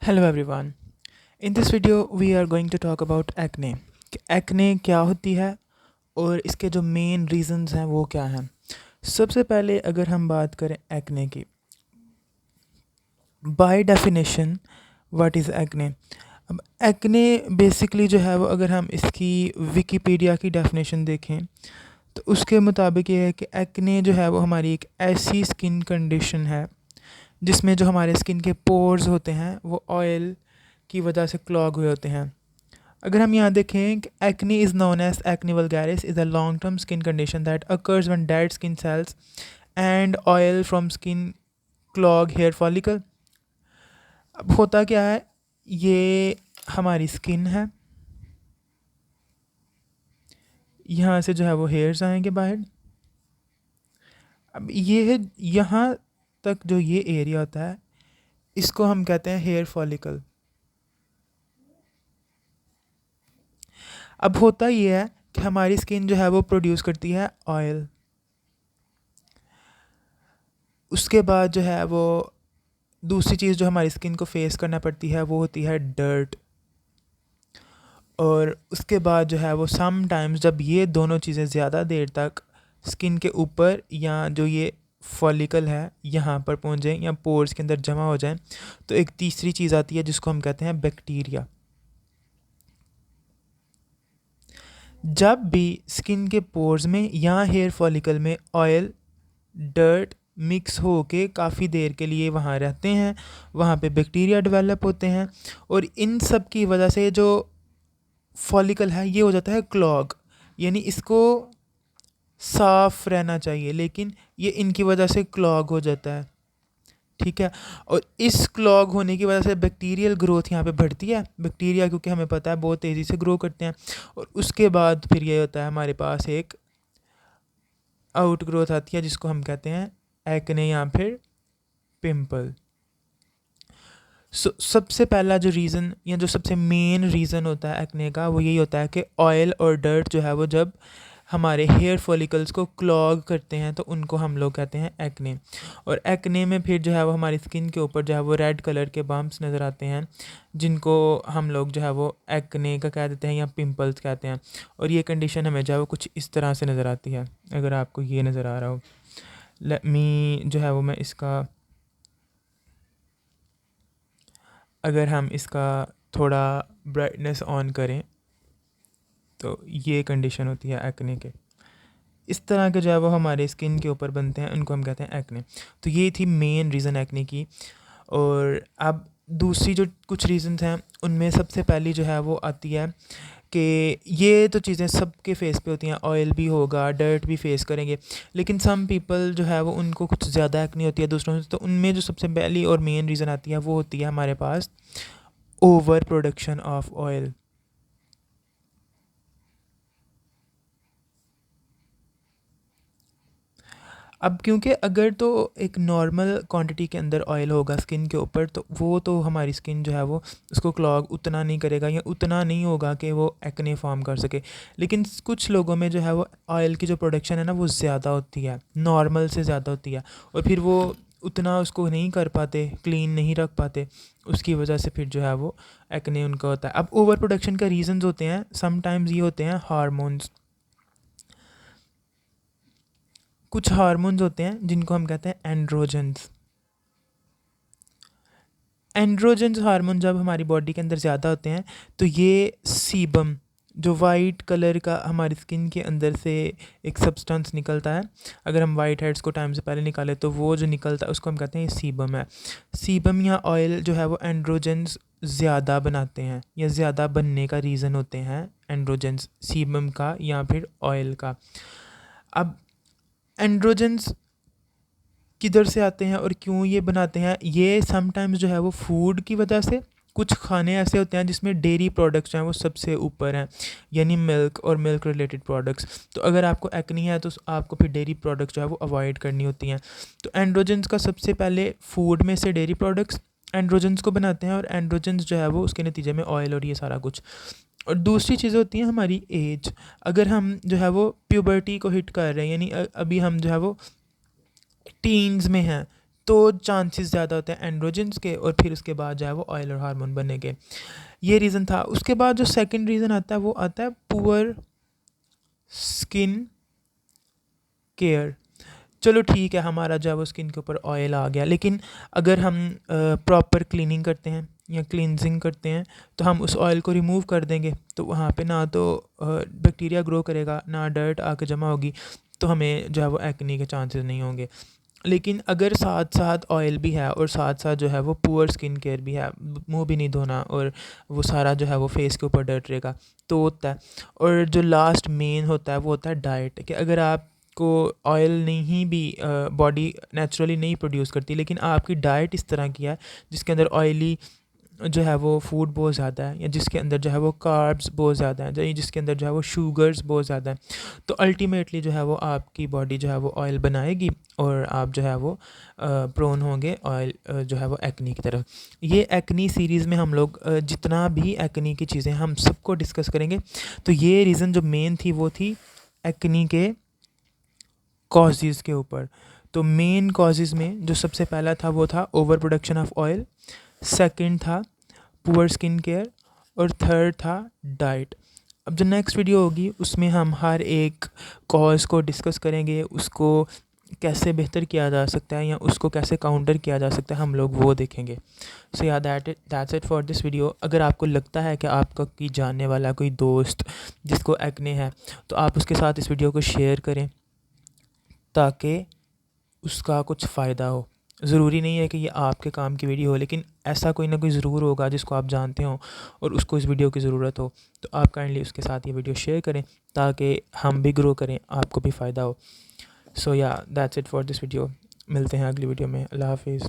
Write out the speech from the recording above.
Hello everyone. In this video we are going to talk about acne. कि acne क्या होती है और इसके जो मेन रीजंस हैं वो क्या हैं। सबसे पहले अगर हम बात करें acne की, by definition what is acne। अब acne बेसिकली जो है वो अगर हम इसकी विकिपीडिया की डेफिनेशन देखें तो उसके मुताबिक ये है कि acne जो है वो हमारी एक ऐसी स्किन कंडीशन है जिसमें जो हमारे स्किन के पोर्स होते हैं वो ऑयल की वजह से क्लॉग हुए होते हैं। अगर हम यहाँ देखें कि acne is known as acne vulgaris is a long term skin condition that occurs when dead skin cells and oil from skin clog hair follicle. अब होता क्या है, ये हमारी स्किन है, यहाँ से जो है वो हेयर्स आएंगे बाहर। अब ये है, यहाँ तक जो ये एरिया होता है इसको हम कहते हैं हेयर फॉलिकल। अब होता ये है कि हमारी स्किन जो है वो प्रोड्यूस करती है ऑयल। उसके बाद जो है वो दूसरी चीज़ जो हमारी स्किन को फेस करना पड़ती है वो होती है डर्ट। और उसके बाद जो है वो सम टाइम्स जब ये दोनों चीज़ें ज़्यादा देर तक स्किन के ऊपर या जो ये फॉलिकल है यहाँ पर पहुँच जाएँ या पोर्स के अंदर जमा हो जाएं, तो एक तीसरी चीज़ आती है जिसको हम कहते हैं बैक्टीरिया। जब भी स्किन के पोर्स में या हेयर फॉलिकल में ऑयल डर्ट मिक्स हो के काफ़ी देर के लिए वहाँ रहते हैं, वहाँ पे बैक्टीरिया डेवलप होते हैं और इन सब की वजह से जो फॉलिकल है ये हो जाता है क्लॉग। यानी इसको साफ रहना चाहिए लेकिन ये इनकी वजह से क्लॉग हो जाता है। ठीक है, और इस क्लॉग होने की वजह से बैक्टीरियल ग्रोथ यहाँ पे बढ़ती है। बैक्टीरिया क्योंकि हमें पता है बहुत तेज़ी से ग्रो करते हैं और उसके बाद फिर ये होता है हमारे पास एक आउट ग्रोथ आती है जिसको हम कहते हैं एक्ने या फिर पिंपल। सबसे पहला जो रीज़न या जो सबसे मेन रीज़न होता है एक्ने का वो यही होता है कि ऑयल और डर्ट जो है वो जब हमारे हेयर फॉलिकल्स को क्लॉग करते हैं तो उनको हम लोग कहते हैं एक्ने। और एक्ने में फिर जो है वो हमारी स्किन के ऊपर जो है वो रेड कलर के बम्प्स नज़र आते हैं जिनको हम लोग जो है वो एक्ने का कह देते हैं या पिंपल्स कहते हैं। और ये कंडीशन हमें जो है वो कुछ इस तरह से नज़र आती है, अगर आपको ये नज़र आ रहा हो। लेट मी जो है वो मैं इसका, अगर हम इसका थोड़ा ब्राइटनेस ऑन करें तो ये कंडीशन होती है एक्ने के। इस तरह के जो है वो हमारे स्किन के ऊपर बनते हैं, उनको हम कहते हैं एक्ने। तो ये थी मेन रीज़न एक्ने की। और अब दूसरी जो कुछ रीज़न्स हैं उनमें सबसे पहली जो है वो आती है कि ये तो चीज़ें सबके फेस पे होती हैं, ऑयल भी होगा, डर्ट भी फेस करेंगे, लेकिन सम पीपल जो है वो उनको कुछ ज़्यादा एक्ने होती है दूसरों से। तो उनमें जो सबसे पहली और मेन रीज़न आती है वो होती है हमारे पास ओवर प्रोडक्शन ऑफ ऑयल। अब क्योंकि अगर तो एक नॉर्मल क्वांटिटी के अंदर ऑयल होगा स्किन के ऊपर तो वो तो हमारी स्किन जो है वो उसको क्लॉग उतना नहीं करेगा या उतना नहीं होगा कि वो एक्ने फॉर्म कर सके। लेकिन कुछ लोगों में जो है वो ऑयल की जो प्रोडक्शन है ना वो ज़्यादा होती है, नॉर्मल से ज़्यादा होती है, और फिर वो उतना उसको नहीं कर पाते, क्लीन नहीं रख पाते, उसकी वजह से फिर जो है वो एक्ने उनका होता है। अब ओवर प्रोडक्शन का रीजंस होते हैं, समटाइम्स ये होते हैं हार्मोन्स। कुछ हार्मोन्स होते हैं जिनको हम कहते हैं एंड्रोजन्स। एंड्रोजन्स हार्मोन जब हमारी बॉडी के अंदर ज़्यादा होते हैं तो ये सीबम, जो वाइट कलर का हमारी स्किन के अंदर से एक सब्सटेंस निकलता है, अगर हम वाइट हेड्स को टाइम से पहले निकालें तो वो जो निकलता है उसको हम कहते हैं ये सीबम है। सीबम या ऑयल जो है वो एंड्रोजन्स ज़्यादा बनाते हैं या ज़्यादा बनने का रीज़न होते हैं एंड्रोजन्स, सीबम का या फिर ऑयल का। अब एंड्रोजन्स किधर से आते हैं और क्यों ये बनाते हैं, ये समटाइम्स जो है वो फूड की वजह से, कुछ खाने ऐसे होते हैं जिसमें डेयरी प्रोडक्ट्स हैं वो सबसे ऊपर हैं, यानी मिल्क और मिल्क रिलेटेड प्रोडक्ट्स। तो अगर आपको एक्नी है तो आपको फिर डेयरी प्रोडक्ट्स जो है वो अवॉइड करनी होती हैं। तो एंड्रोजन्स का सबसे पहले फूड में से डेयरी प्रोडक्ट्स एंड्रोजन्स को बनाते हैं और एंड्रोजन्स जो है वो उसके नतीजे में ऑयल और ये सारा कुछ। और दूसरी चीज़ें होती हैं हमारी एज। अगर हम जो है वो प्यूबर्टी को हिट कर रहे हैं, यानी अभी हम जो है वो टीन्स में हैं, तो चांसेस ज़्यादा होते हैं एंड्रोजन्स के, और फिर उसके बाद जो है वो ऑयल और हार्मोन बनने के। ये रीज़न था। उसके बाद जो सेकंड रीज़न आता है वो आता है पुअर स्किन केयर। चलो ठीक है, हमारा जो है वो स्किन के ऊपर ऑयल आ गया, लेकिन अगर हम प्रॉपर क्लीनिंग करते हैं या क्लींजिंग करते हैं तो हम उस ऑयल को रिमूव कर देंगे, तो वहाँ पे ना तो बैक्टीरिया ग्रो करेगा, ना डर्ट आके जमा होगी, तो हमें जो है वो एक्ने के चांसेस नहीं होंगे। लेकिन अगर साथ साथ ऑयल भी है और साथ साथ जो है वो पुअर स्किन केयर भी है, मुंह भी नहीं धोना और वो सारा जो है वो फेस के ऊपर डर्ट रहेगा, तो होता है। और जो लास्ट मेन होता है वो होता है डाइट, कि अगर आपको ऑयल नहीं भी बॉडी नेचुरली नहीं प्रोड्यूस करती, लेकिन आपकी डाइट इस तरह की है जिसके अंदर ऑयली जो है वो फूड बहुत ज़्यादा है, या जिसके अंदर जो है वो कार्ब्स बहुत ज़्यादा हैं, जिसके अंदर जो है वो शुगर्स बहुत ज़्यादा हैं, तो अल्टीमेटली जो है वो आपकी बॉडी जो है वो ऑयल बनाएगी और आप जो है वो प्रोन होंगे ऑयल जो है वो एक्नी की तरफ। ये एक्नी सीरीज़ में हम लोग जितना भी एक्नी की चीज़ें हम सबको डिस्कस करेंगे। तो ये रीज़न जो मेन थी वो थी एक्नी के कॉजेज़ के ऊपर। तो मेन कॉजेज़ में जो सबसे पहला था वो था over production of oil, second था पुअर स्किन केयर, और थर्ड था डाइट। अब जो नेक्स्ट वीडियो होगी उसमें हम हर एक कॉज को डिस्कस करेंगे, उसको कैसे बेहतर किया जा सकता है या उसको कैसे काउंटर किया जा सकता है, हम लोग वो देखेंगे। सो या that's it for this video. अगर आपको लगता है कि आपका कोई जानने वाला कोई दोस्त जिसको एक्ने है, तो आप उसके साथ इस वीडियो को शेयर करें ताकि उसका कुछ फ़ायदा हो। ज़रूरी नहीं है कि ये आपके काम की वीडियो हो, लेकिन ऐसा कोई ना कोई ज़रूर होगा जिसको आप जानते हो और उसको इस वीडियो की ज़रूरत हो, तो आप काइंडली उसके साथ ये वीडियो शेयर करें ताकि हम भी ग्रो करें, आपको भी फ़ायदा हो। सो या that's it for this video. मिलते हैं अगली वीडियो में। अल्लाह हाफिज़।